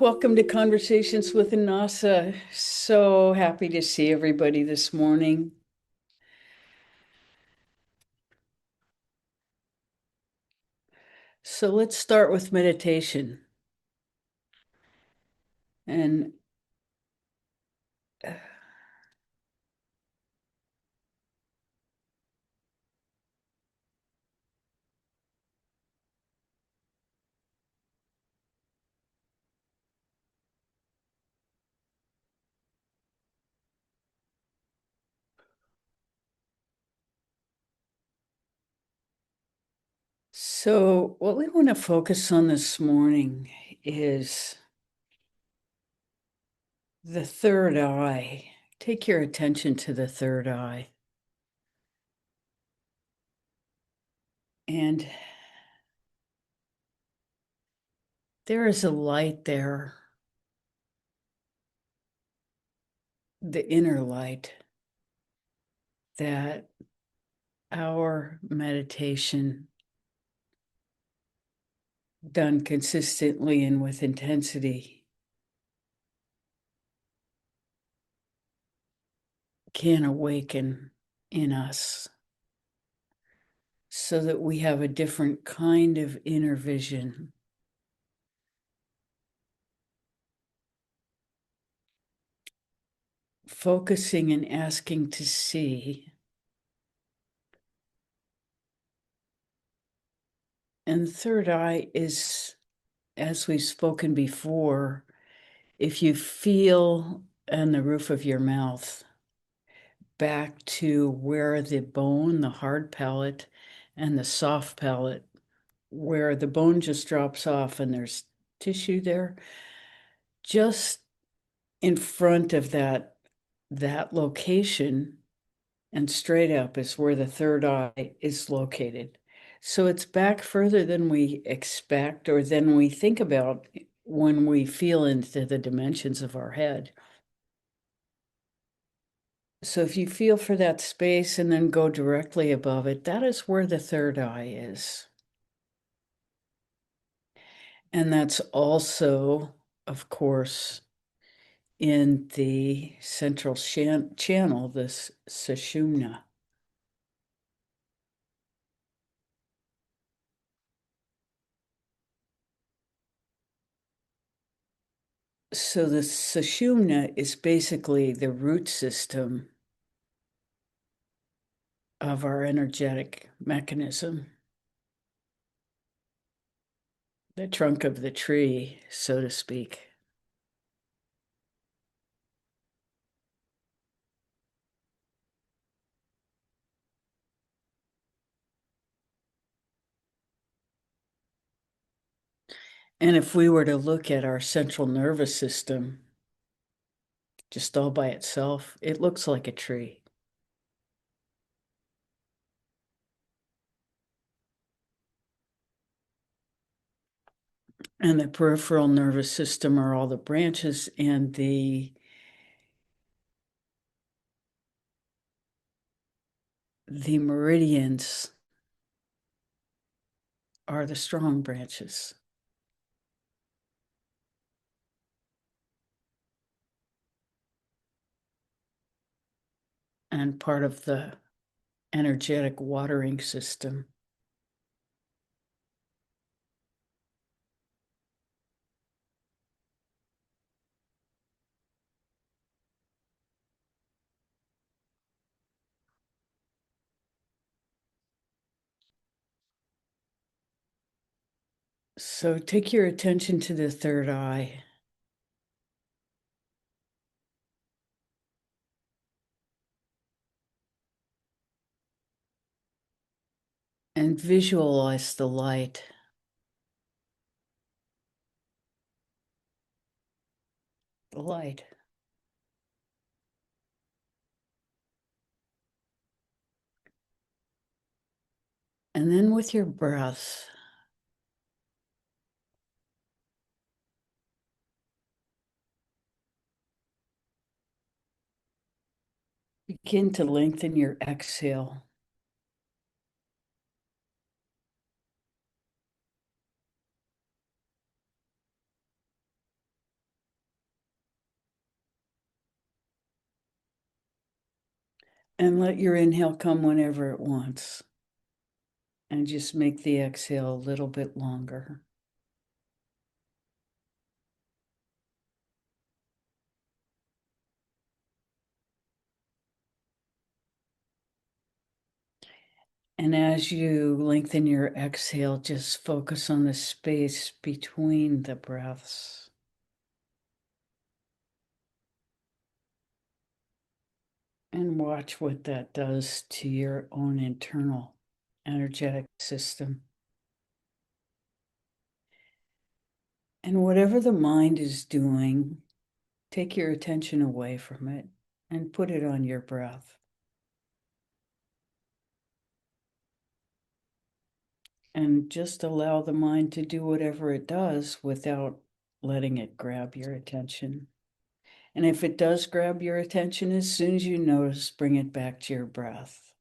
Welcome to Conversations with Annassa. So happy to see everybody this morning. So let's start with meditation. And so what we want to focus on this morning is the third eye. Take your attention to the third eye. And there is a light there, the inner light, that our meditation done consistently and with intensity can awaken in us so that we have a different kind of inner vision. Focusing and asking to see. And the third eye is, as we've spoken before, if you feel on the roof of your mouth back to where the bone, the hard palate, and the soft palate, where the bone just drops off and there's tissue there, just in front of that location and straight up is where the third eye is located. So it's back further than we expect or than we think about when we feel into the dimensions of our head. So if you feel for that space and then go directly above it, that is where the third eye is. And that's also, of course, in the central channel, this sushumna. So the sushumna is basically the root system of our energetic mechanism, the trunk of the tree, so to speak. And if we were to look at our central nervous system just all by itself, it looks like a tree. And the peripheral nervous system are all the branches, and the meridians are the strong branches. And part of the energetic watering system. So take your attention to the third eye. And visualize the light. The light. And then with your breath, begin to lengthen your exhale. And let your inhale come whenever it wants. And just make the exhale a little bit longer. And as you lengthen your exhale, just focus on the space between the breaths. And watch what that does to your own internal energetic system. And whatever the mind is doing, take your attention away from it and put it on your breath. And just allow the mind to do whatever it does without letting it grab your attention. And if it does grab your attention, as soon as you notice, bring it back to your breath.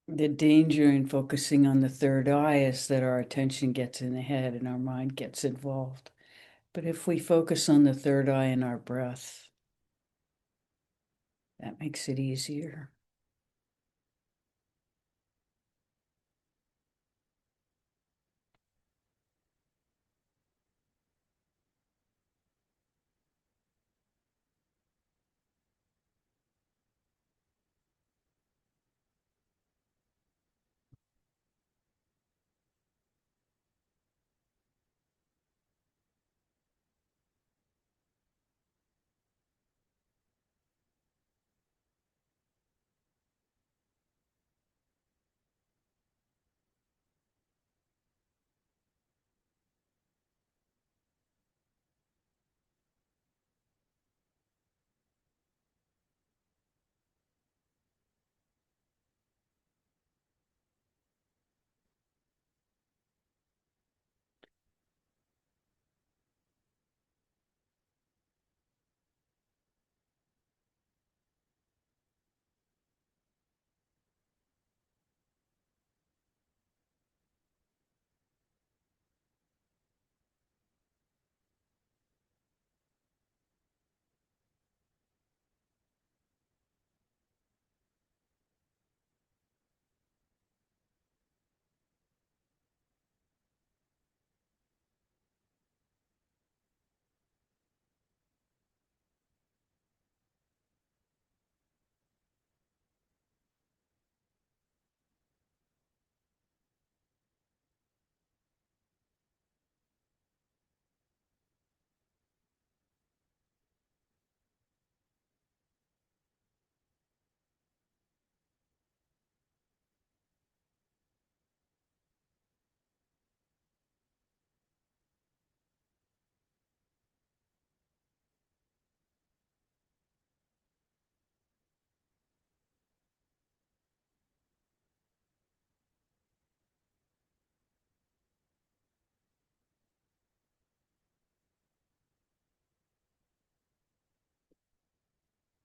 The danger in focusing on the third eye is that our attention gets in the head and our mind gets involved. But if we focus on the third eye and our breath, that makes it easier.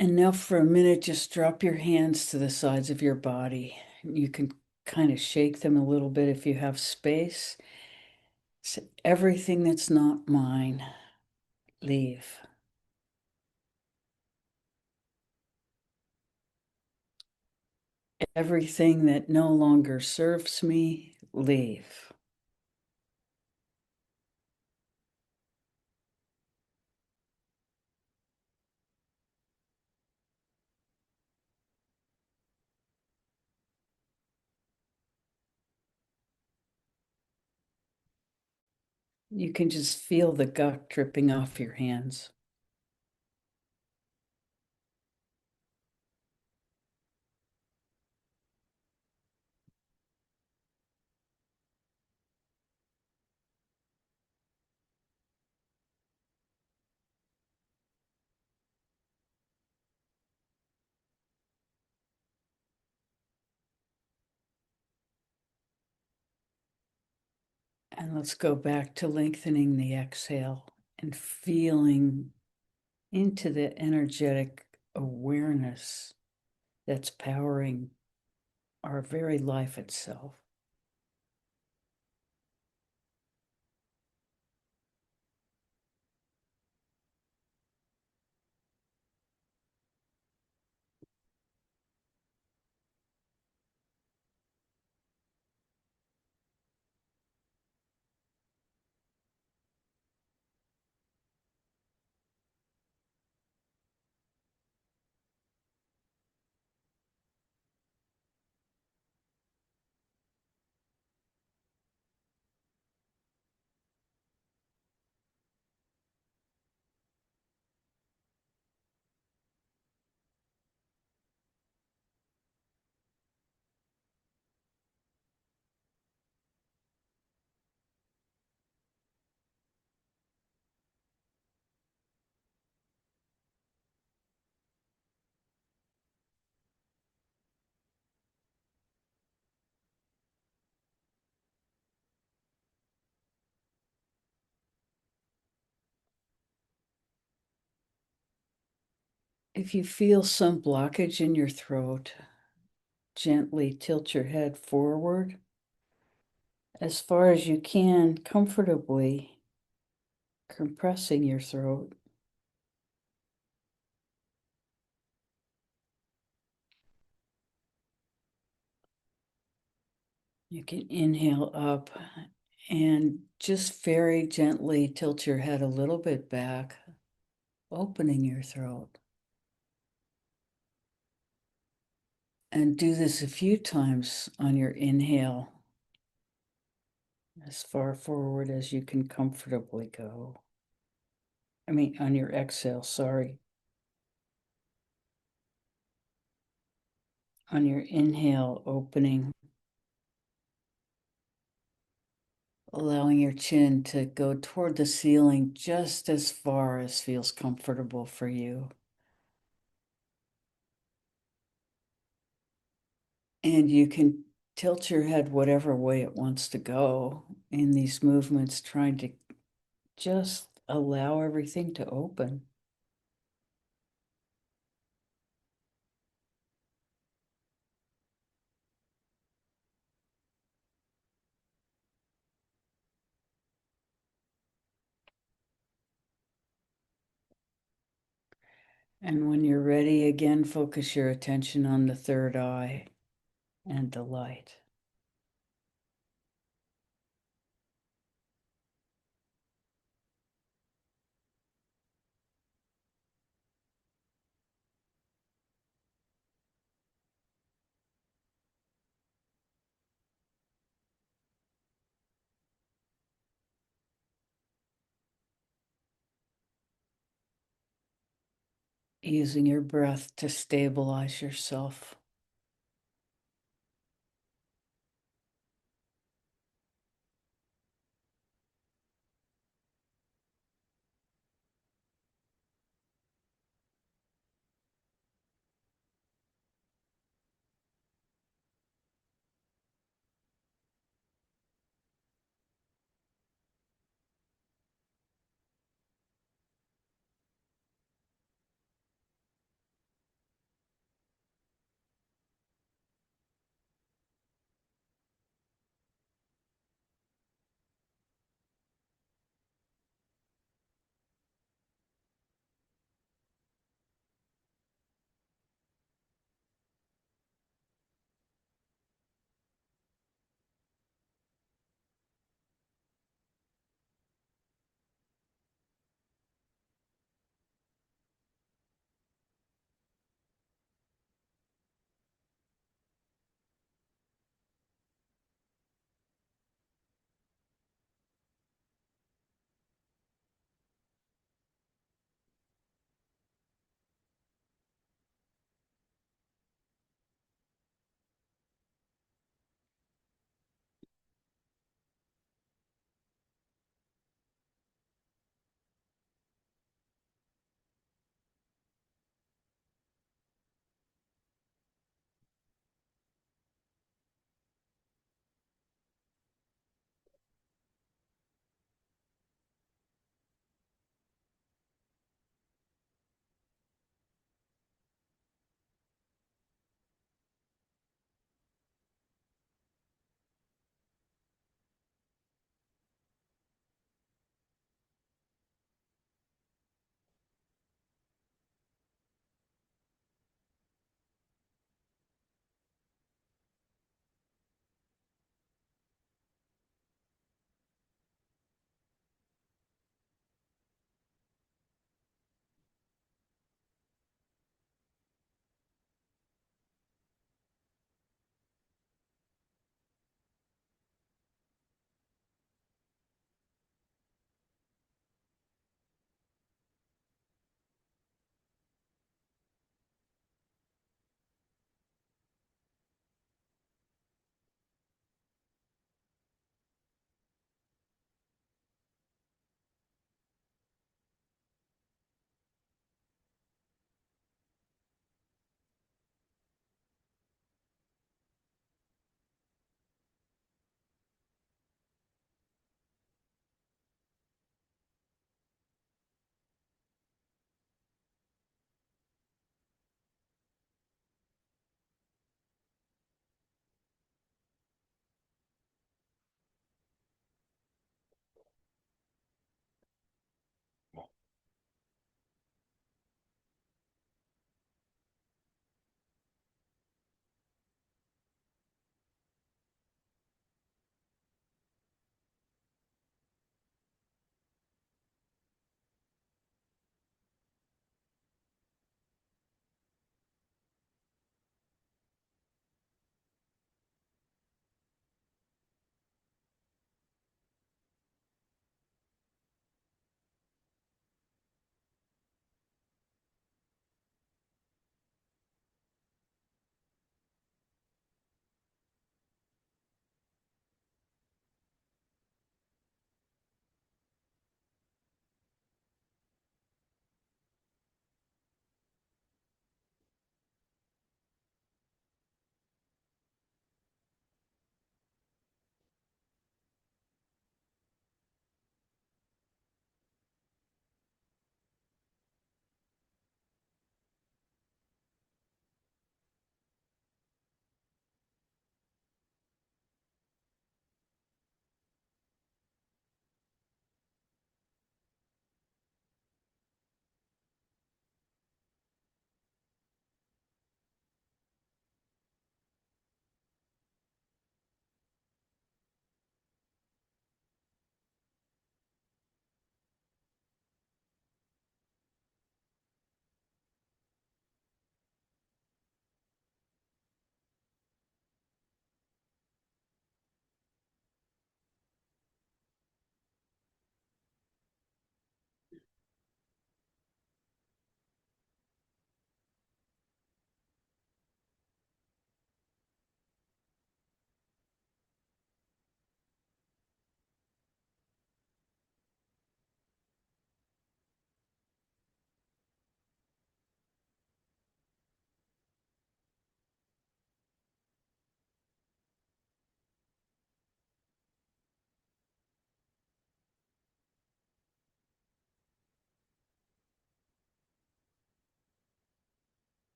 And now for a minute, just drop your hands to the sides of your body. You can kind of shake them a little bit if you have space. So everything that's not mine, leave. Everything that no longer serves me, leave. You can just feel the gunk dripping off your hands. And let's go back to lengthening the exhale and feeling into the energetic awareness that's powering our very life itself. If you feel some blockage in your throat, gently tilt your head forward as far as you can, comfortably compressing your throat. You can inhale up and just very gently tilt your head a little bit back, opening your throat. And do this a few times on your inhale, as far forward as you can comfortably go. On your exhale, sorry. On your inhale, opening, allowing your chin to go toward the ceiling just as far as feels comfortable for you. And you can tilt your head whatever way it wants to go in these movements, trying to just allow everything to open. And when you're ready, again, focus your attention on the third eye and the light. Using your breath to stabilize yourself.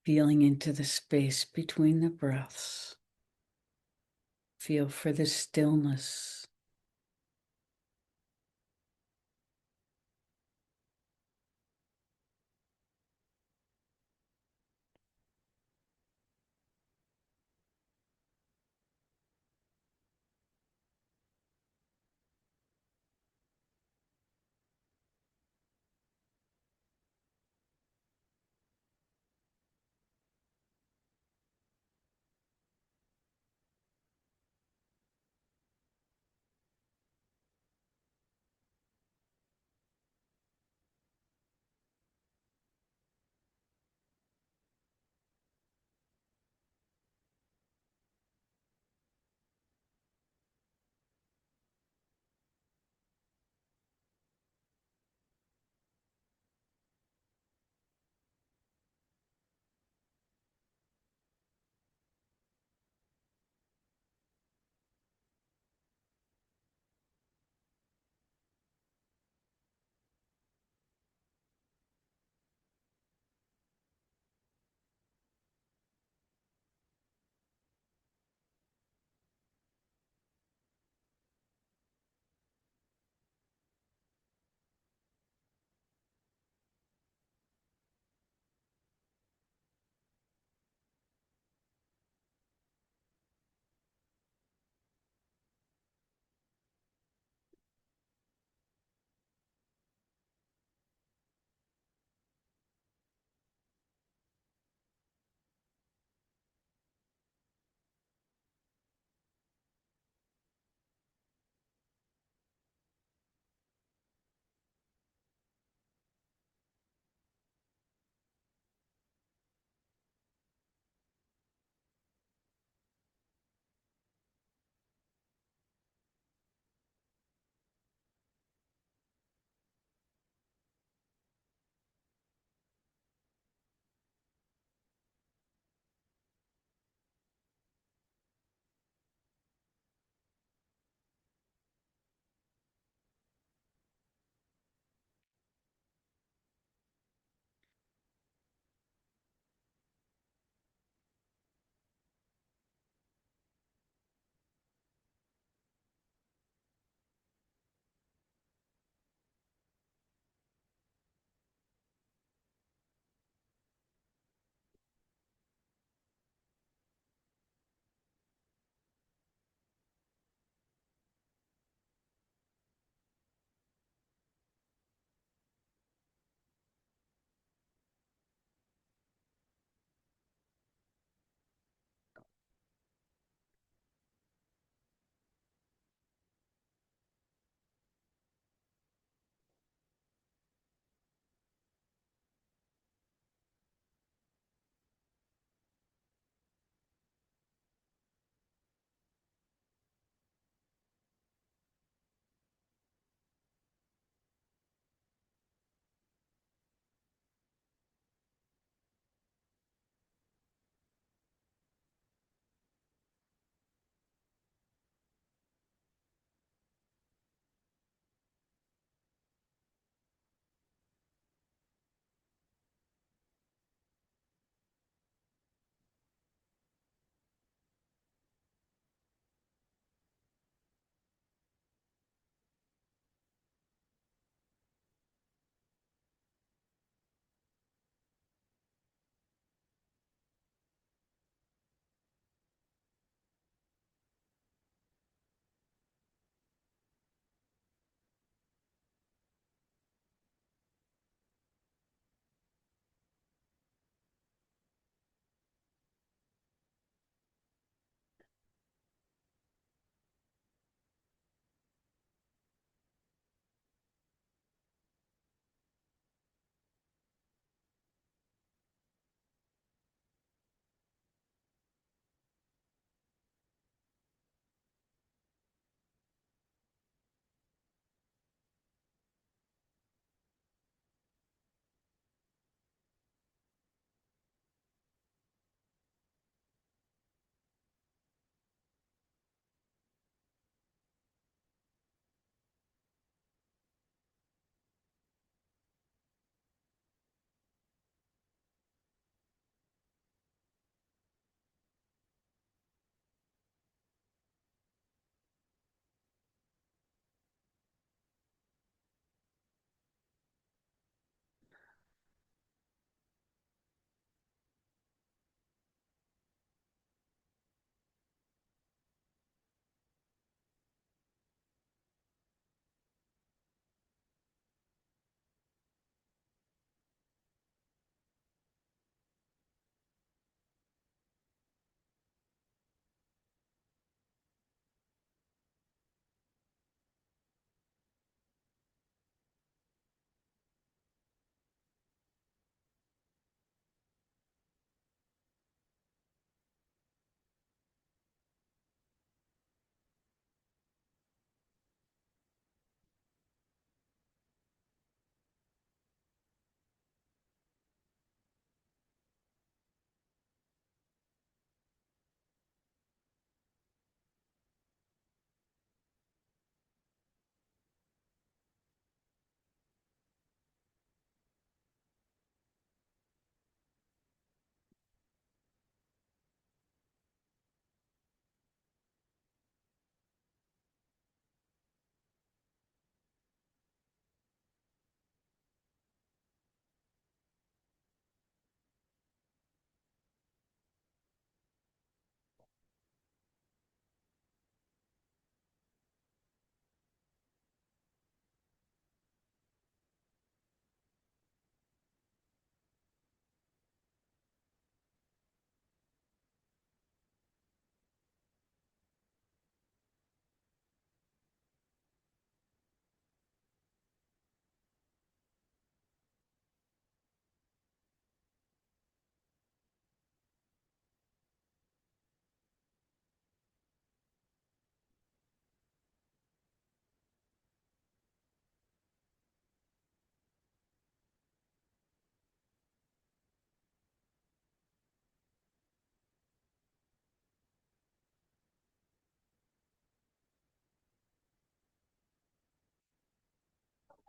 feeling into the space between the breaths. Feel for the stillness.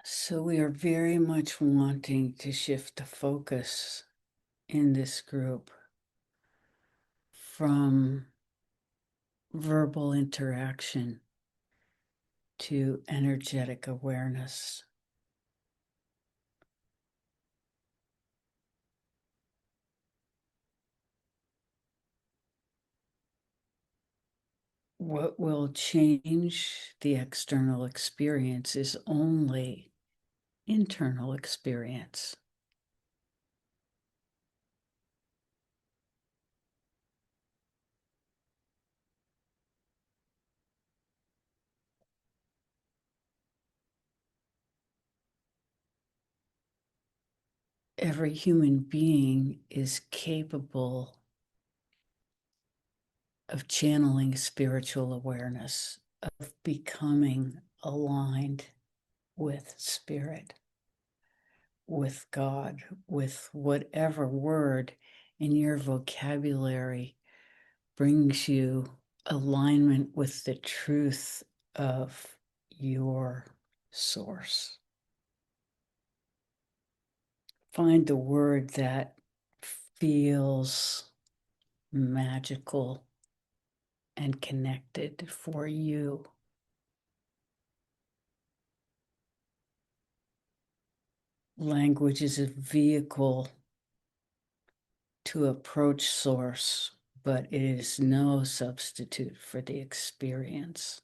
So we are very much wanting to shift the focus in this group from verbal interaction to energetic awareness. What will change the external experience is only internal experience. Every human being is capable of channeling spiritual awareness, of becoming aligned with spirit, with God, with whatever word in your vocabulary brings you alignment with the truth of your source. Find the word that feels magical and connected for you. Language is a vehicle to approach source, but it is no substitute for the experience.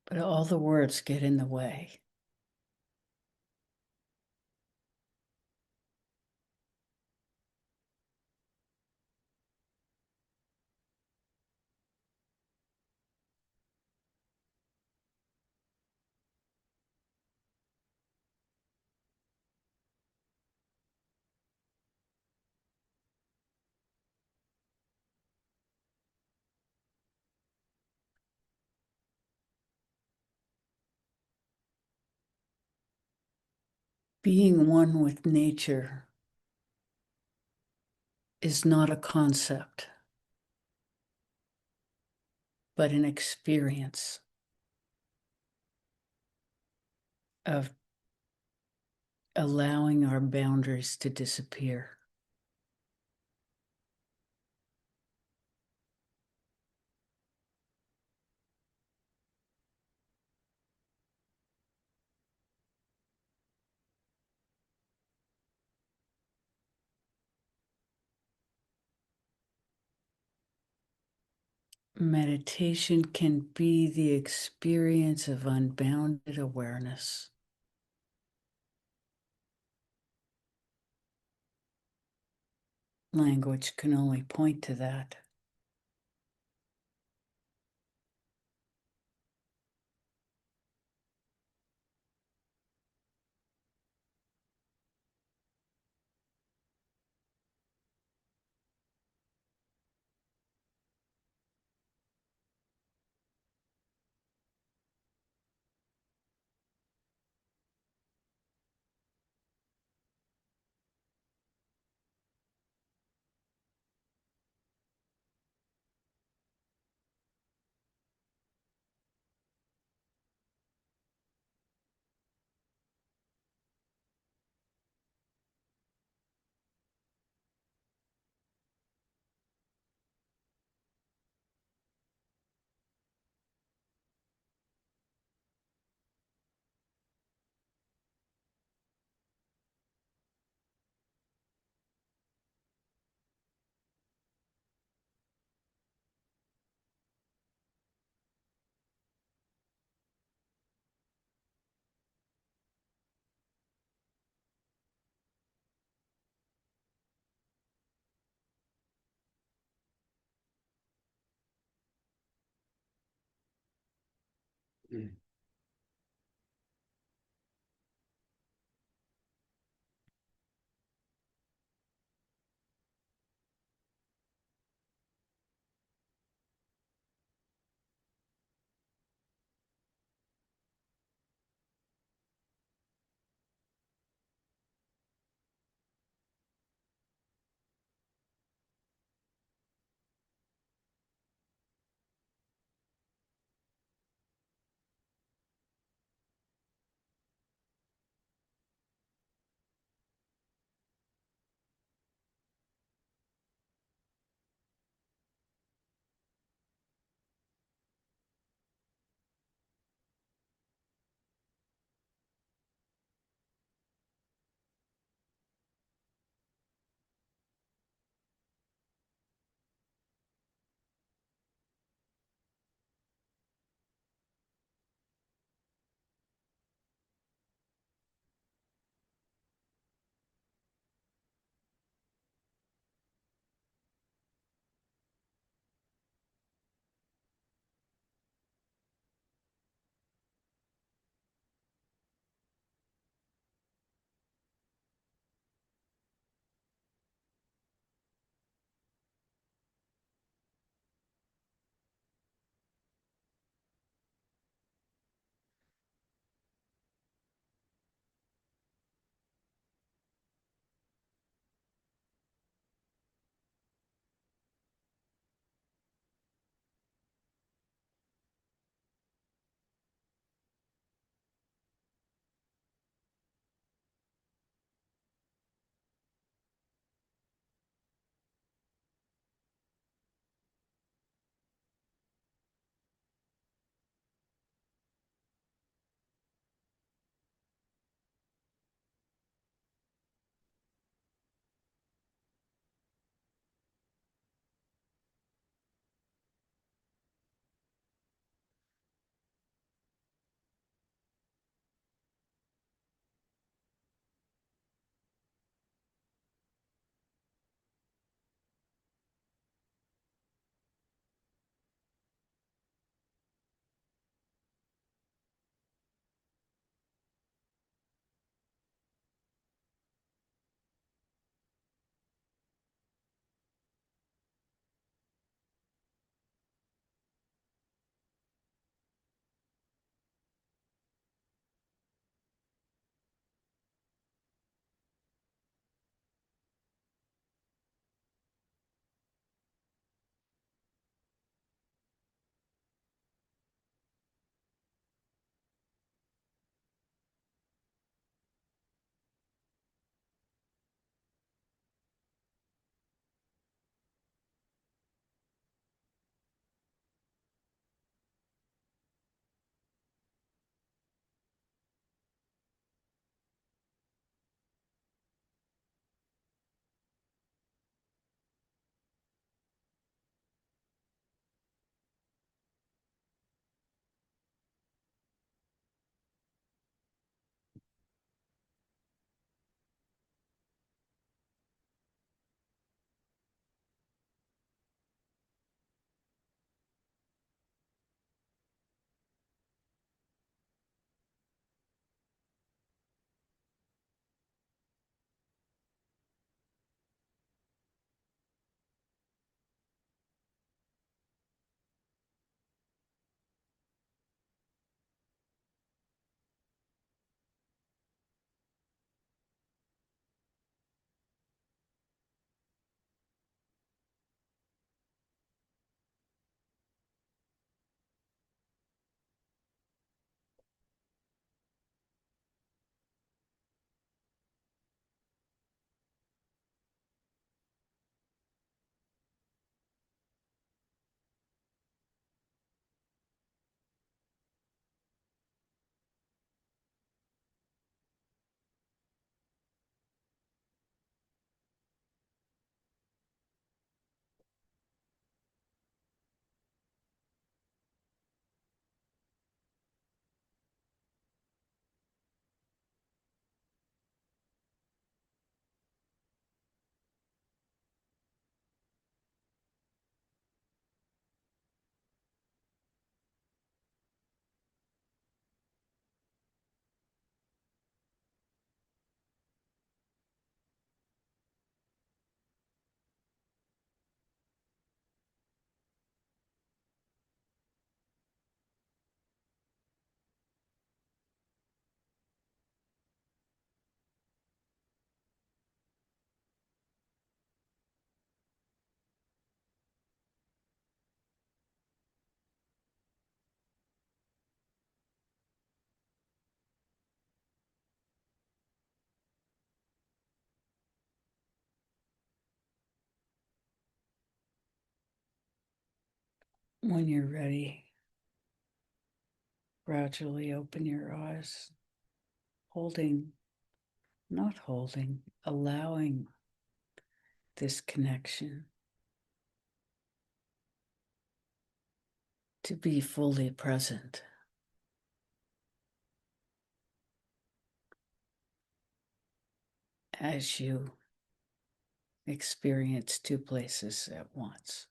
But all the words get in the way. Being one with nature is not a concept, but an experience of allowing our boundaries to disappear. Meditation can be the experience of unbounded awareness. Language can only point to that. When you're ready, gradually open your eyes, not holding, allowing this connection to be fully present as you experience two places at once.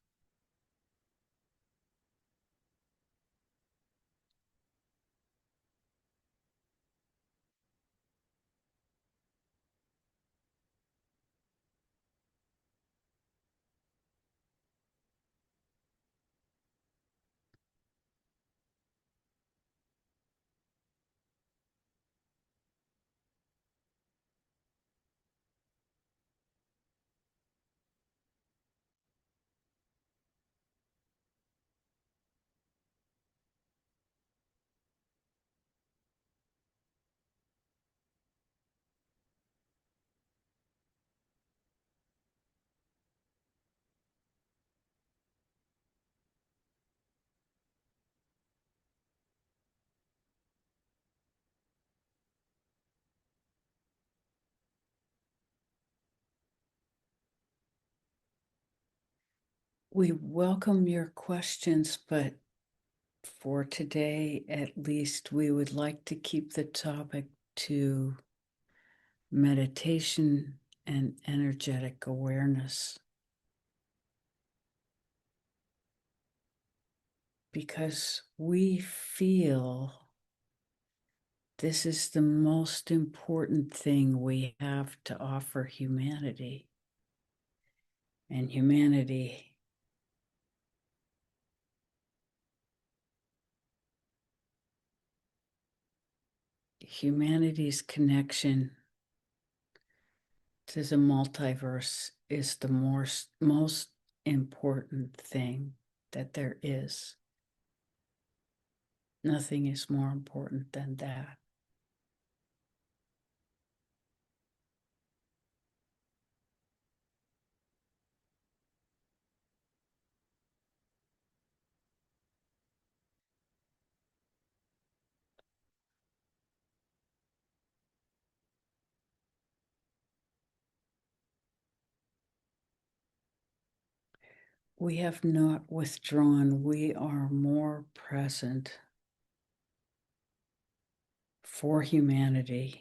We welcome your questions, but for today, at least, we would like to keep the topic to meditation and energetic awareness, because we feel this is the most important thing we have to offer humanity. And humanity's connection to the multiverse is the most important thing that there is. Nothing is more important than that. We have not withdrawn. We are more present for humanity.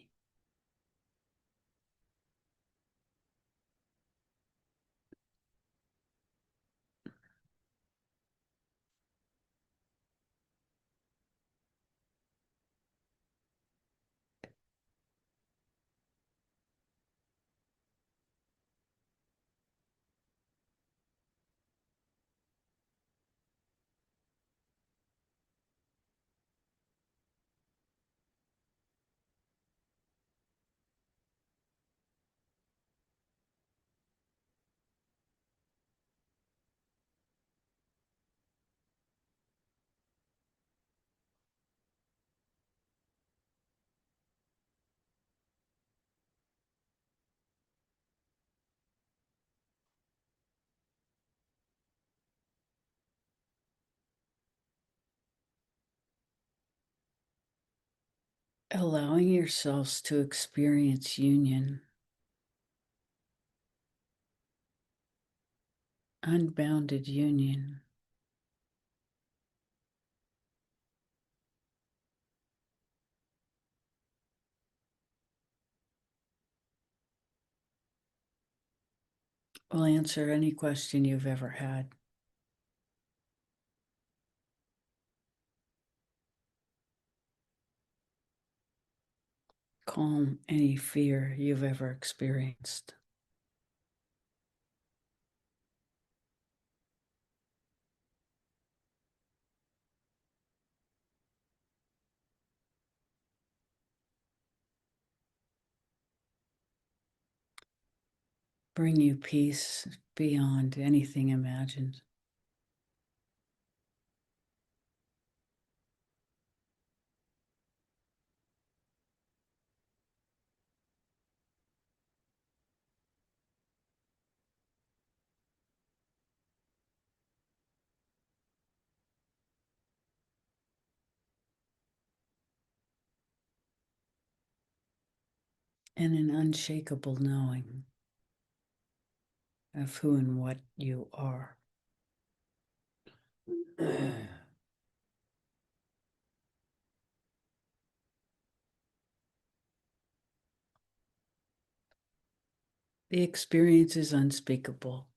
Allowing yourselves to experience union, unbounded union. Will answer any question you've ever had. Calm any fear you've ever experienced. Bring you peace beyond anything imagined. and an unshakable knowing of who and what you are. The experience is unspeakable.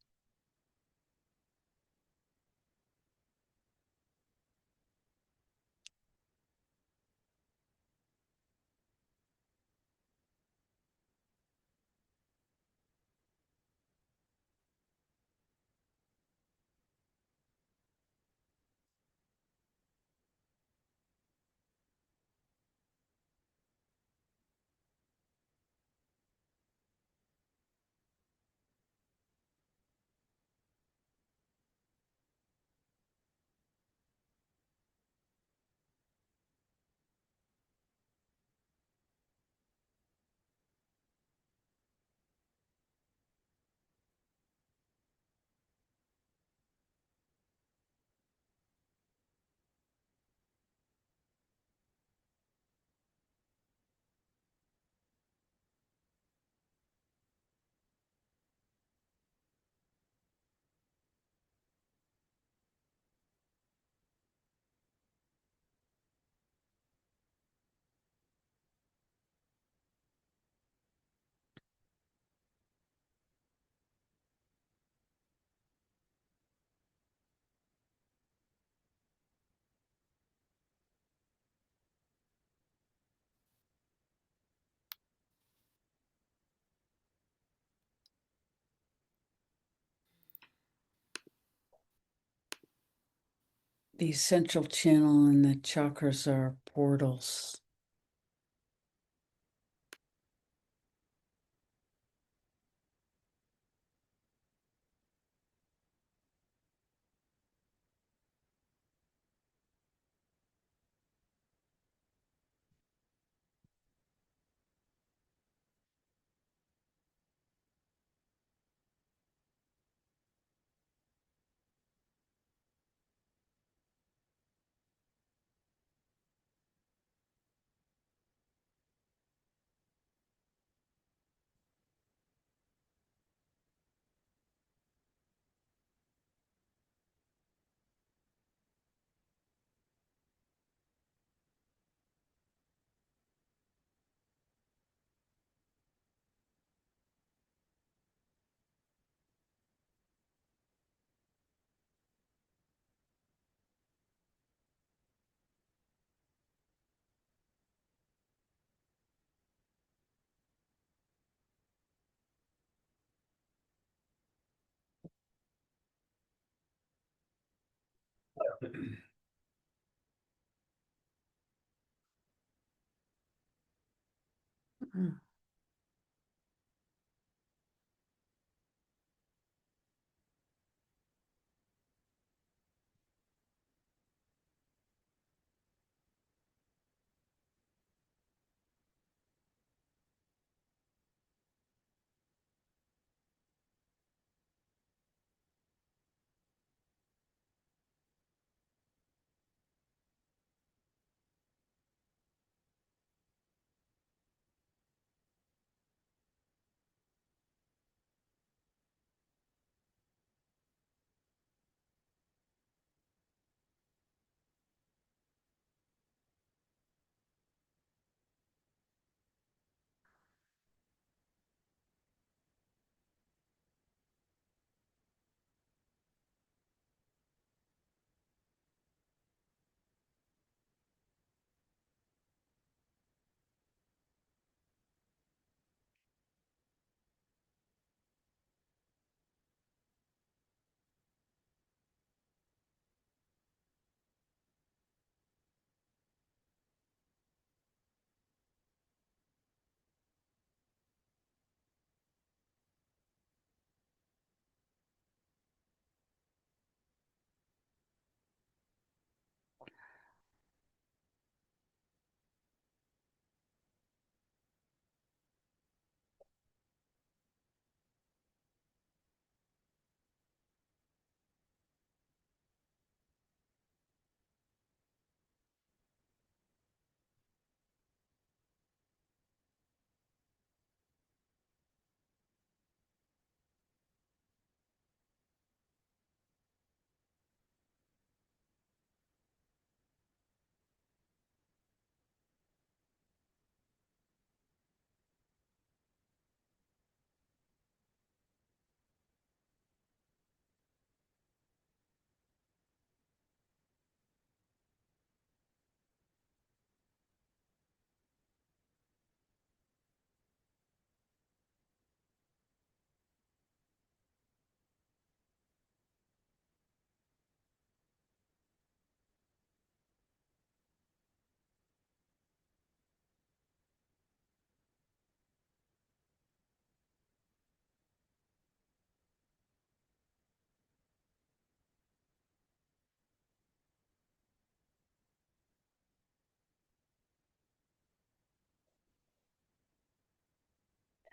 The central channel and the chakras are portals.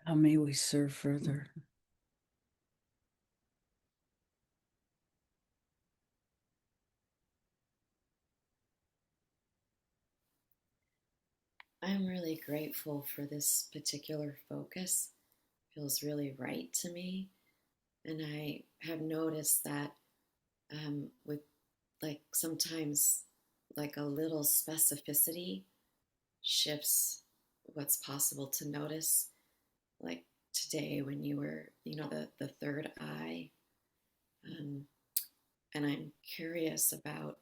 How may we serve further? I'm really grateful for this particular focus. It feels really right to me. And I have noticed that with like sometimes like a little specificity shifts what's possible to notice. Like today when you were, the third eye. Um, and I'm curious about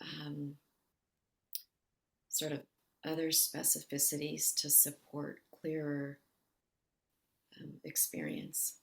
um, sort of other specificities to support clearer experience.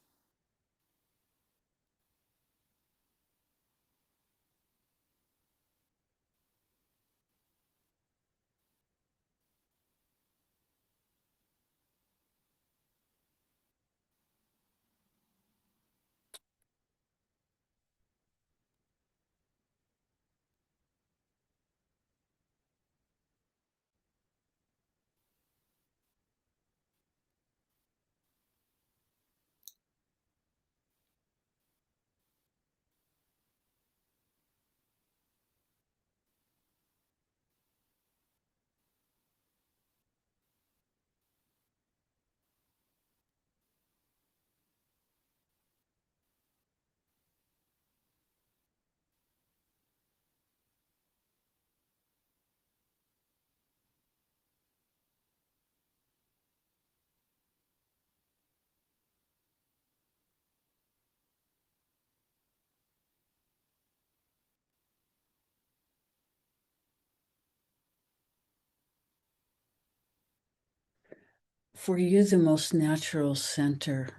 For you, the most natural center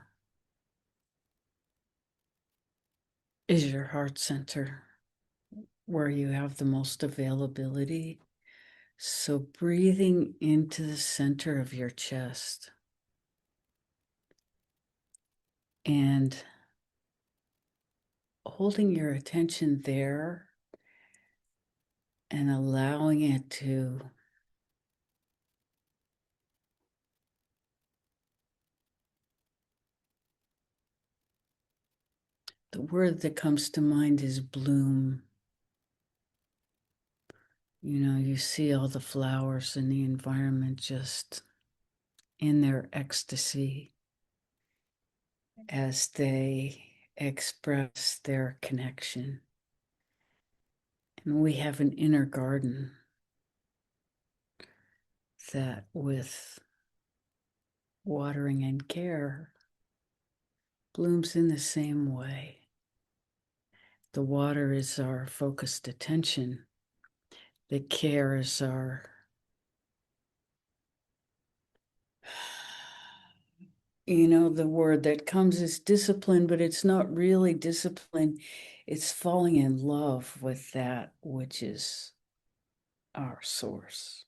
is your heart center, where you have the most availability. So, breathing into the center of your chest and holding your attention there and allowing it to the word that comes to mind is bloom. You see all the flowers in the environment just in their ecstasy as they express their connection. And we have an inner garden that, with watering and care, blooms in the same way. The water is our focused attention, the care is our the word that comes is discipline, but it's not really discipline. It's falling in love with that which is our source.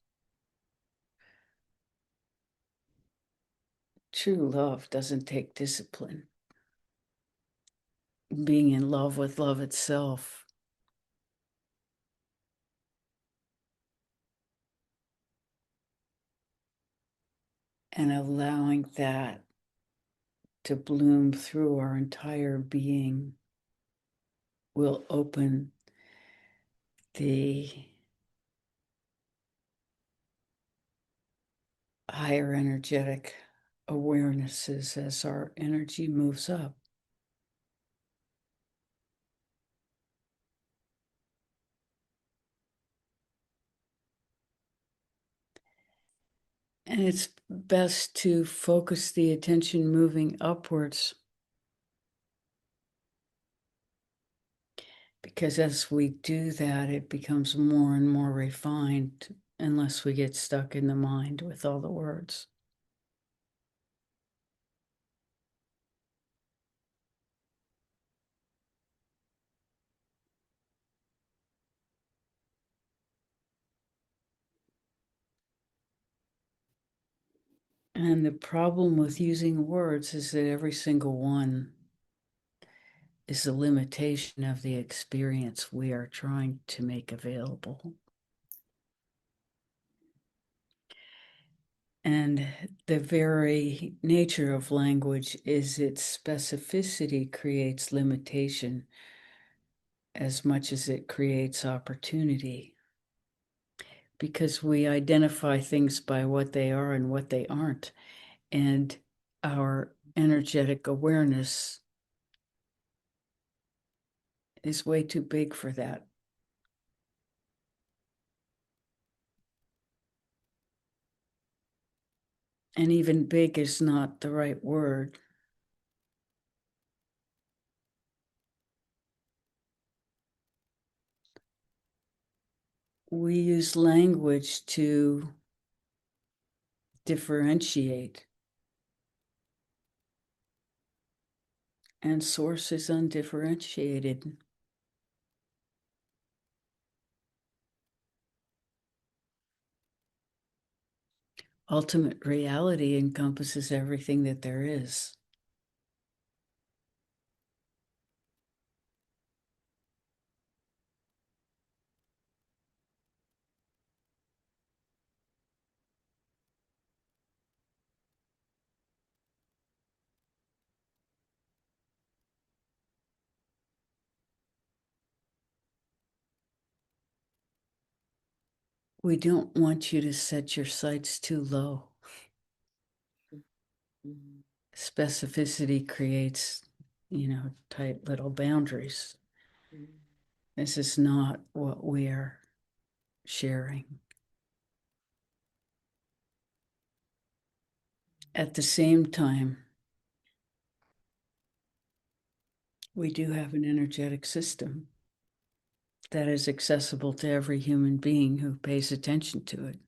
True love doesn't take discipline. Being in love with love itself. And allowing that to bloom through our entire being will open the higher energetic awarenesses as our energy moves up. And it's best to focus the attention moving upwards, because as we do that, it becomes more and more refined unless we get stuck in the mind with all the words. And the problem with using words is that every single one is a limitation of the experience we are trying to make available. And the very nature of language is its specificity creates limitation as much as it creates opportunity, because we identify things by what they are and what they aren't. And our energetic awareness is way too big for that. And even big is not the right word. We use language to differentiate, and source is undifferentiated. Ultimate reality encompasses everything that there is. We don't want you to set your sights too low. Mm-hmm. Specificity creates, tight little boundaries. Mm-hmm. This is not what we are sharing. At the same time, we do have an energetic system that is accessible to every human being who pays attention to it.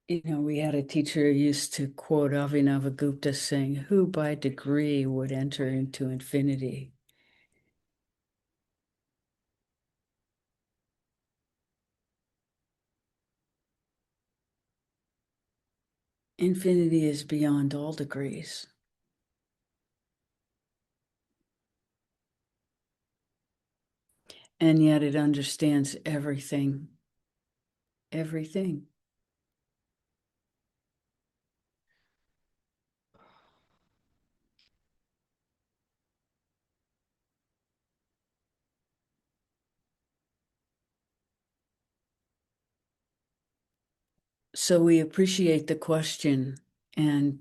We had a teacher who used to quote Avinavagupta saying, "Who by degree would enter into infinity?" Infinity is beyond all degrees. And yet it understands everything, everything. So we appreciate the question and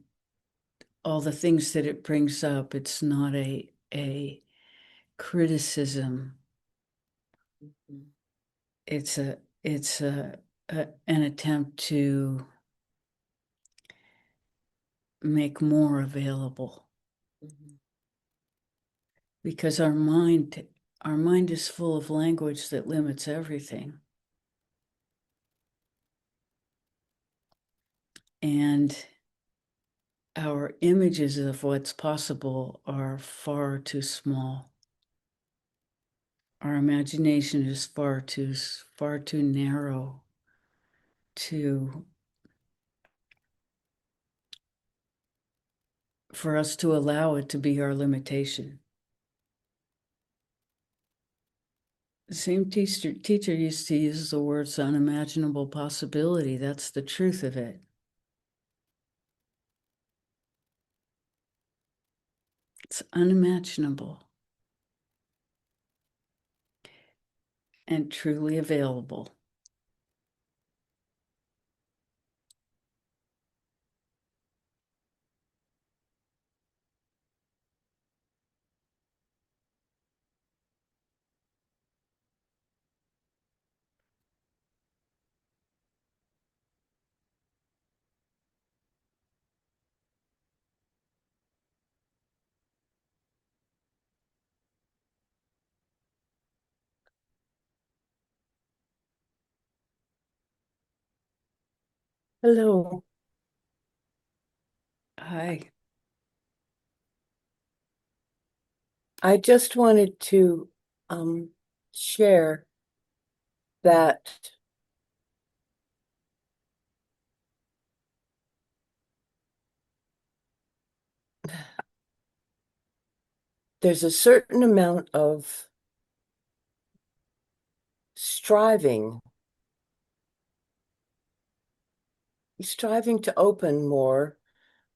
all the things that it brings up. It's not a criticism. Mm-hmm. It's an attempt to make more available, Mm-hmm. because our mind is full of language that limits everything. And our images of what's possible are far too small. Our imagination is far too narrow to for us to allow it to be our limitation. The same teacher used to use the words unimaginable possibility. That's the truth of it. It's unimaginable and truly available. Hello. Hi. I just wanted to um, share that there's a certain amount of striving, striving to open more,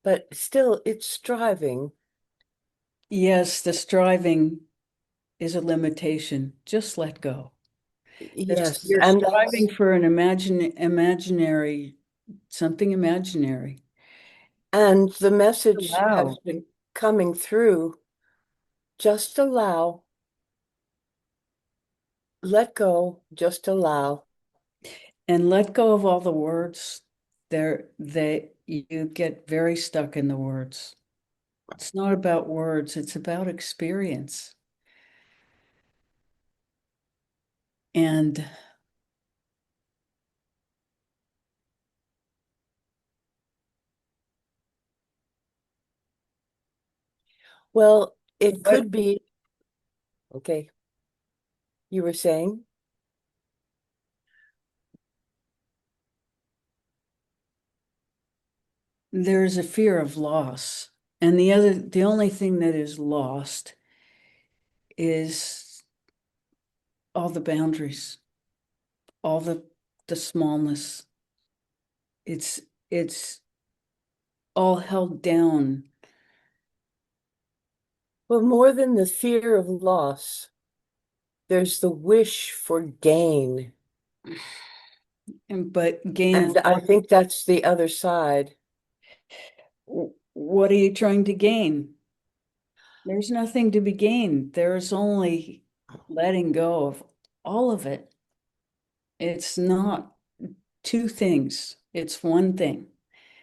but still it's striving. Yes, the striving is a limitation. Just let go. Yes, You're and striving that's for an imaginary, something imaginary. and the message has Allow. been coming through. Just allow, let go, just allow. And let go of all the words. You get very stuck in the words. It's not about words, it's about experience. And Well, it what could be, okay, you were saying, there's a fear of loss. And the only thing that is lost is all the boundaries, all the smallness. It's all held down. well, more than the fear of loss, there's the wish for gain. And but gain of And I think that's the other side. what are you trying to gain? There's nothing to be gained. There's only letting go of all of it. It's not two things, it's one thing.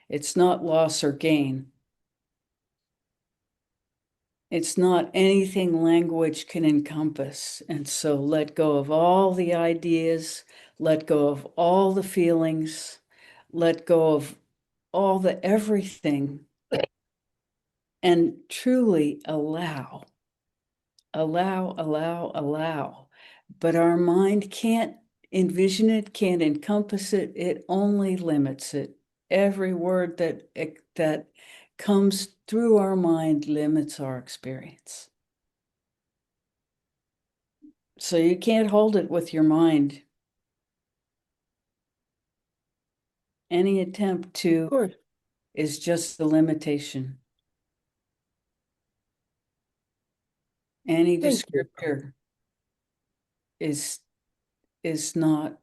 It's not loss or gain. It's not anything language can encompass. And so let go of all the ideas, let go of all the feelings, let go of all the everything, and truly allow. But our mind can't envision it, can't encompass it. It only limits it. Every word that comes through our mind limits our experience. So you can't hold it with your mind. Any attempt Of to course. is just the limitation. Any Thank you. descriptor is is not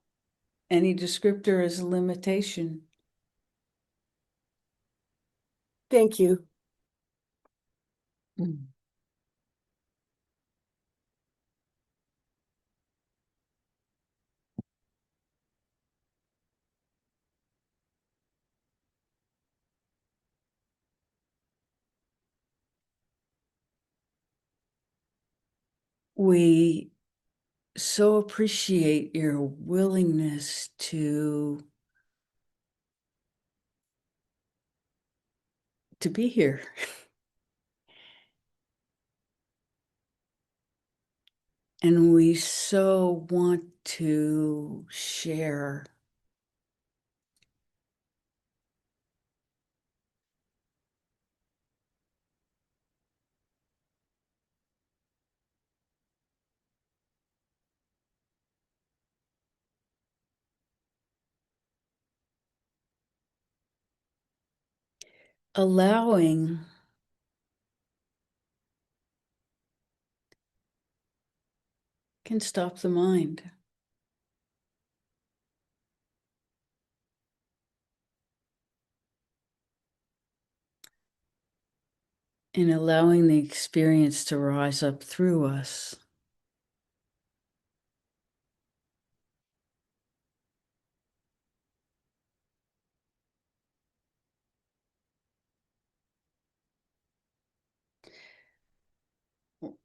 any descriptor is a limitation. Thank you. Mm. We so appreciate your willingness to be here. And we so want to share allowing can stop the mind. And allowing the experience to rise up through us.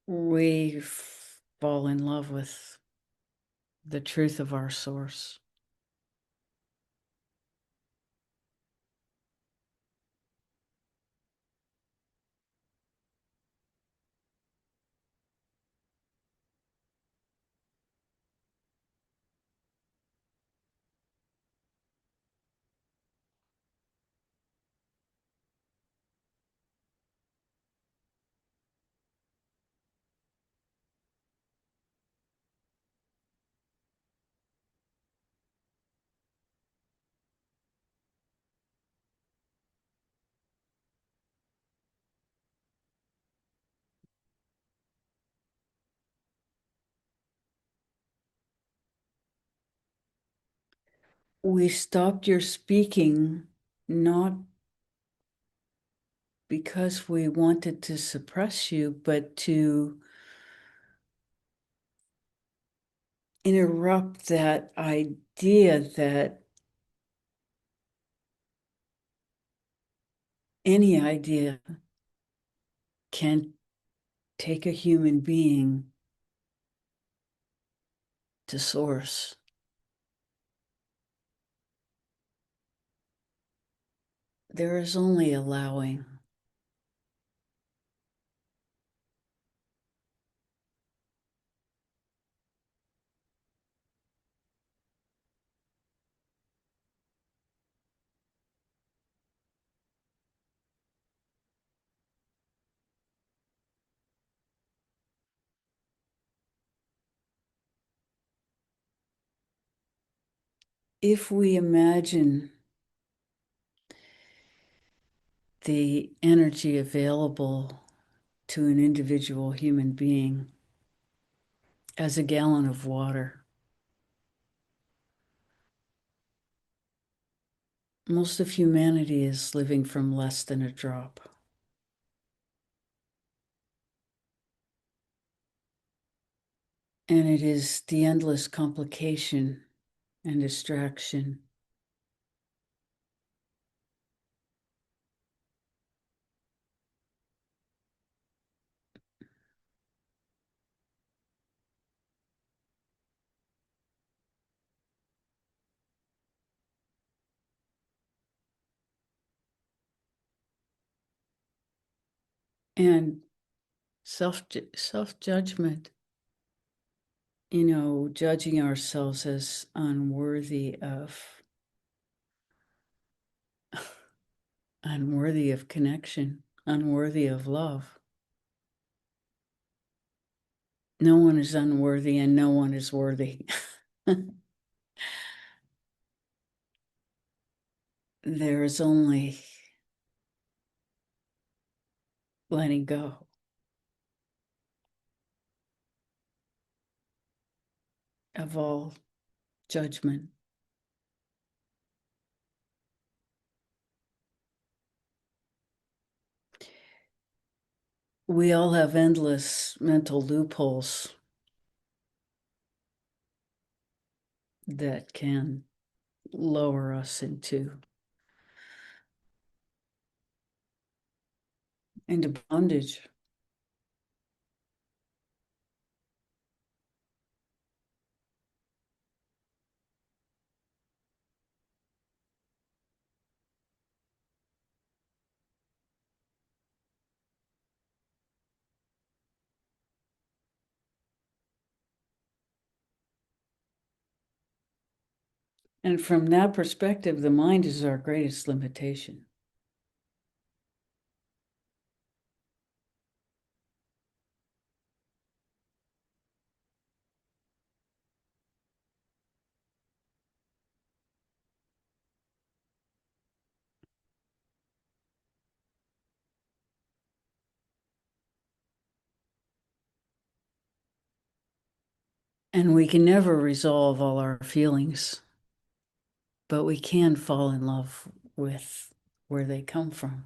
We fall in love with the truth of our source. we stopped your speaking not because we wanted to suppress you, but to interrupt that idea that any idea can take a human being to source. There is only allowing. If we imagine the energy available to an individual human being as a gallon of water, most of humanity is living from less than a drop. And it is the endless complication and distraction and self-judgment, judging ourselves as unworthy of connection, unworthy of love. No one is unworthy and no one is worthy. There is only letting go of all judgment. We all have endless mental loopholes that can lower us into bondage. And from that perspective, the mind is our greatest limitation. And we can never resolve all our feelings, but we can fall in love with where they come from.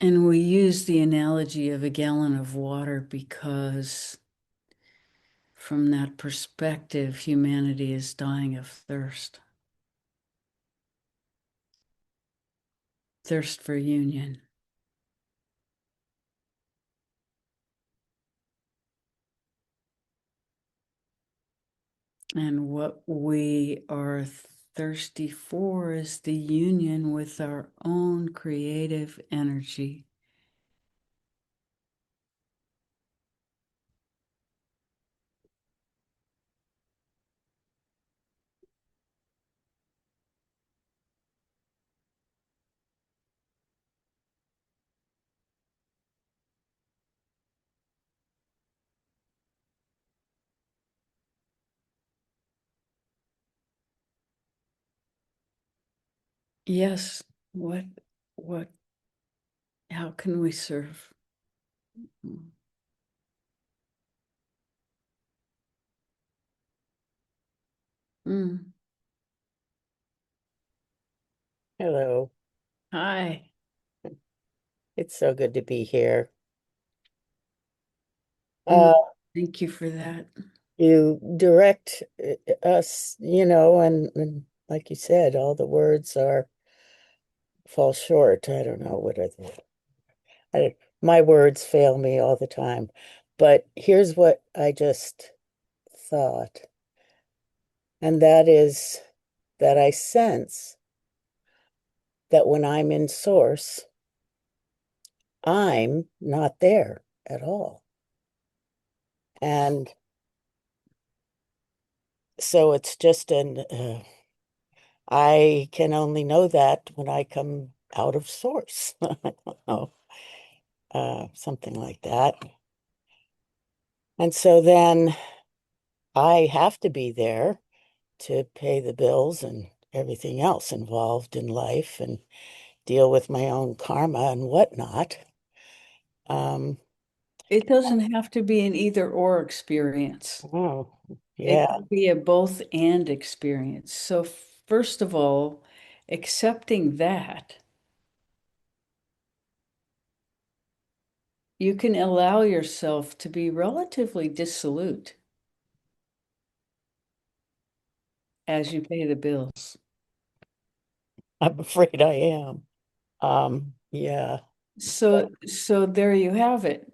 And we use the analogy of a gallon of water because from that perspective, humanity is dying of thirst. Thirst for union. And what we are thirsty for is the union with our own creative energy. Yes. What, how can we serve? Mm. Hello. Hi. It's so good to be here. Mm. Uh, Thank you for that. you direct us, and like you said, all the words are fall short. I don't know what are the, my words fail me all the time. But here's what I just thought, and that is that I sense that when I'm in source, I'm not there at all. And so it's just I can only know that when I come out of source. I don't know, something like that. And so then I have to be there to pay the bills and everything else involved in life and deal with my own karma and whatnot. Um, It doesn't have to be an either or experience. oh, It yeah. can be a both and experience. So, first of all, accepting that, you can allow yourself to be relatively dissolute as you pay the bills. I'm afraid I am. Yeah. So there you have it.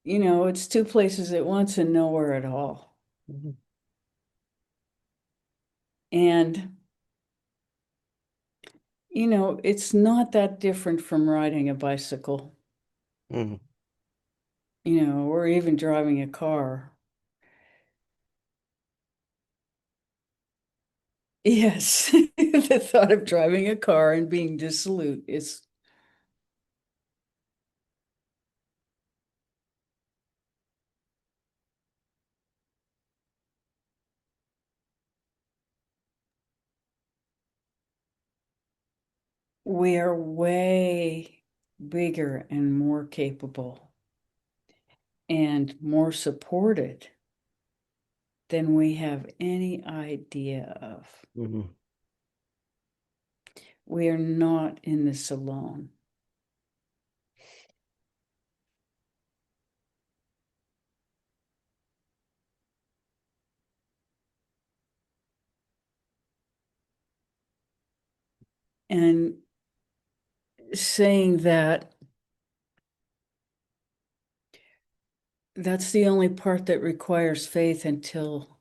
It's two places at once and nowhere at all. Mhm. And, it's not that different from riding a bicycle, Mhm. or even driving a car. Yes, the thought of driving a car and being dissolute is we are way bigger and more capable and more supported than we have any idea of. Mhm. We are not in this alone. And saying that that's the only part that requires faith until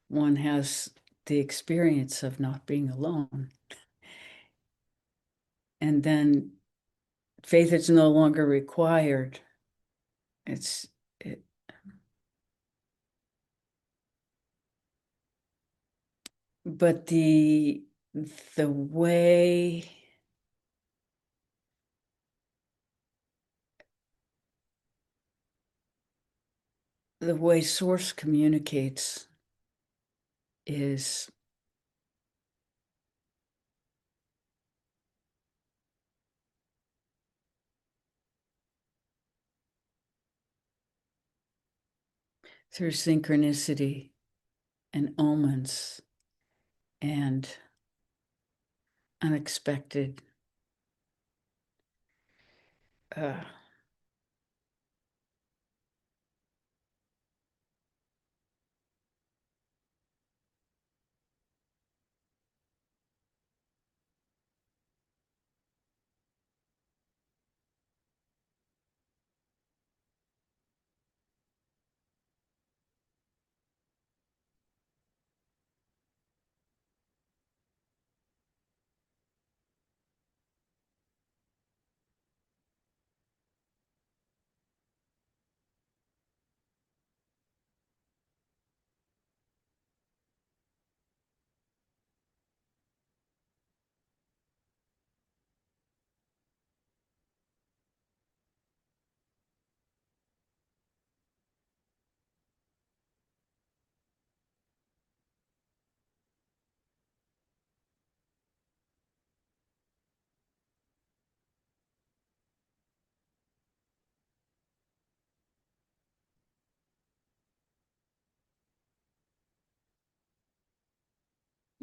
one has the experience of not being alone. And then faith is no longer required. It's it, but the way source communicates is through synchronicity and omens and unexpected uh,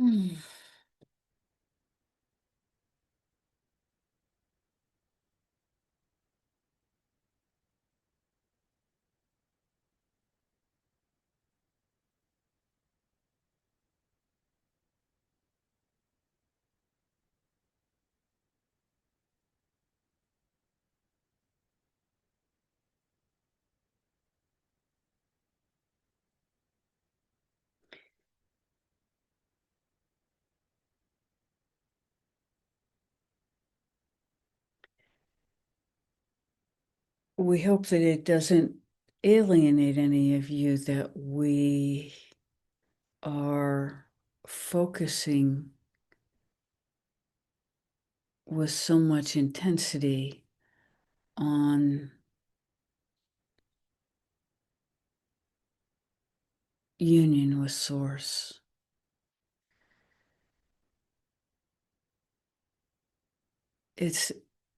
Mm. We hope that it doesn't alienate any of you that we are focusing with so much intensity on union with Source. It's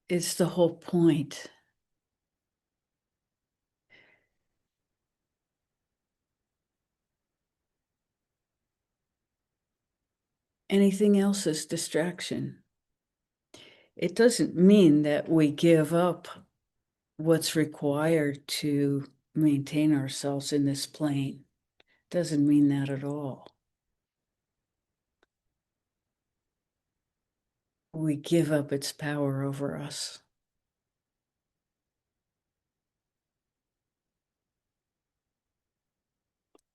the whole point. Anything else is distraction. It doesn't mean that we give up what's required to maintain ourselves in this plane. Doesn't mean that at all. We give up its power over us.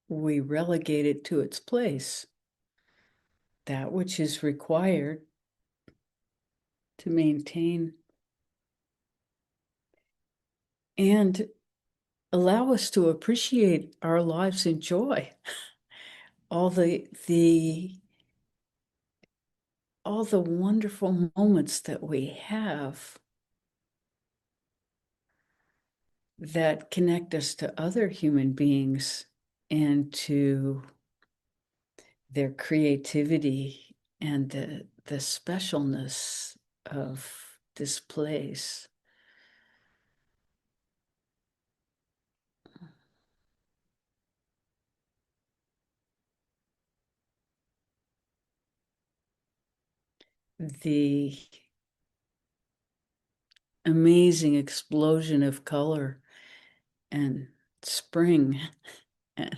We relegate it to its place, that which is required to maintain and allow us to appreciate our lives in joy. All the wonderful moments that we have that connect us to other human beings and to their creativity and the specialness of this place. The amazing explosion of color and spring and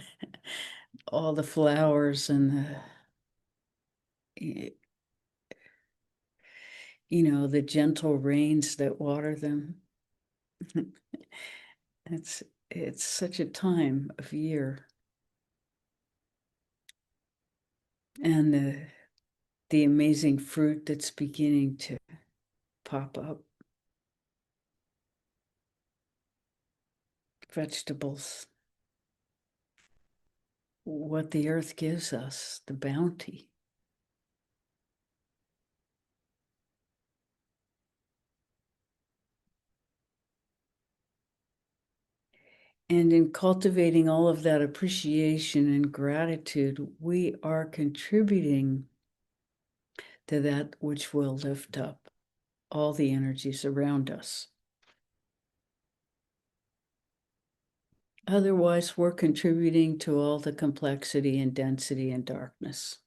all the flowers and the gentle rains that water them. It's such a time of year. And the amazing fruit that's beginning to pop up. Vegetables. What the earth gives us, the bounty. And in cultivating all of that appreciation and gratitude, we are contributing to that which will lift up all the energies around us. Otherwise, we're contributing to all the complexity and density and darkness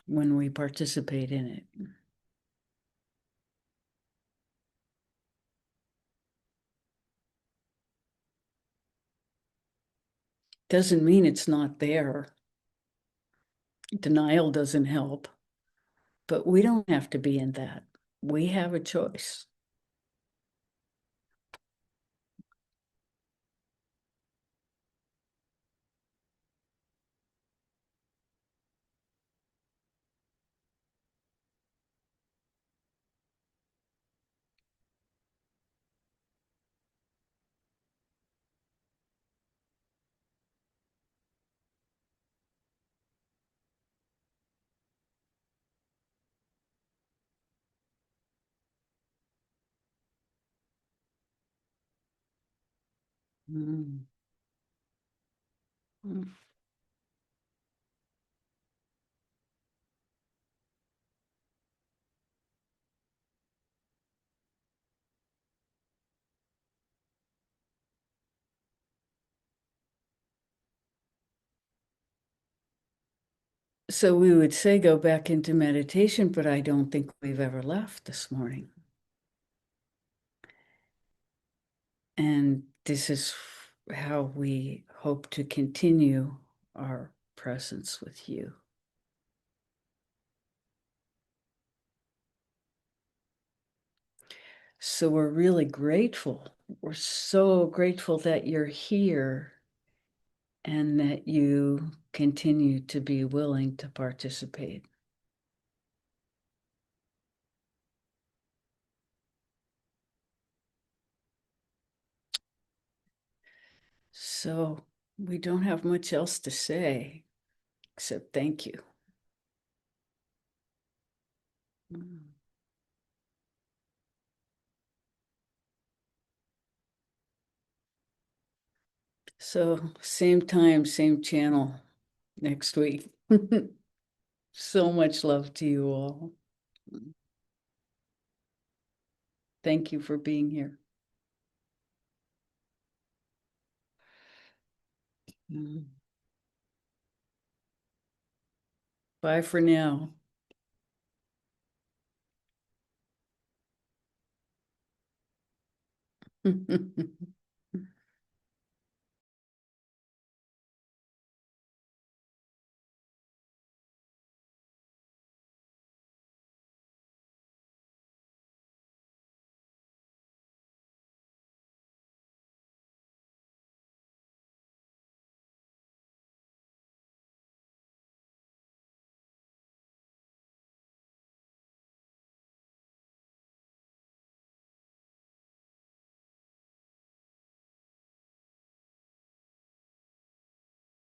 when we participate in it. Doesn't mean it's not there. Denial doesn't help, but we don't have to be in that. We have a choice. Mm. Mm. So we would say go back into meditation, but I don't think we've ever left this morning. And this is how we hope to continue our presence with you. So we're really grateful. We're so grateful that you're here and that you continue to be willing to participate. So we don't have much else to say except thank you. So same time, same channel next week. So much love to you all. Thank you for being here. Bye for now.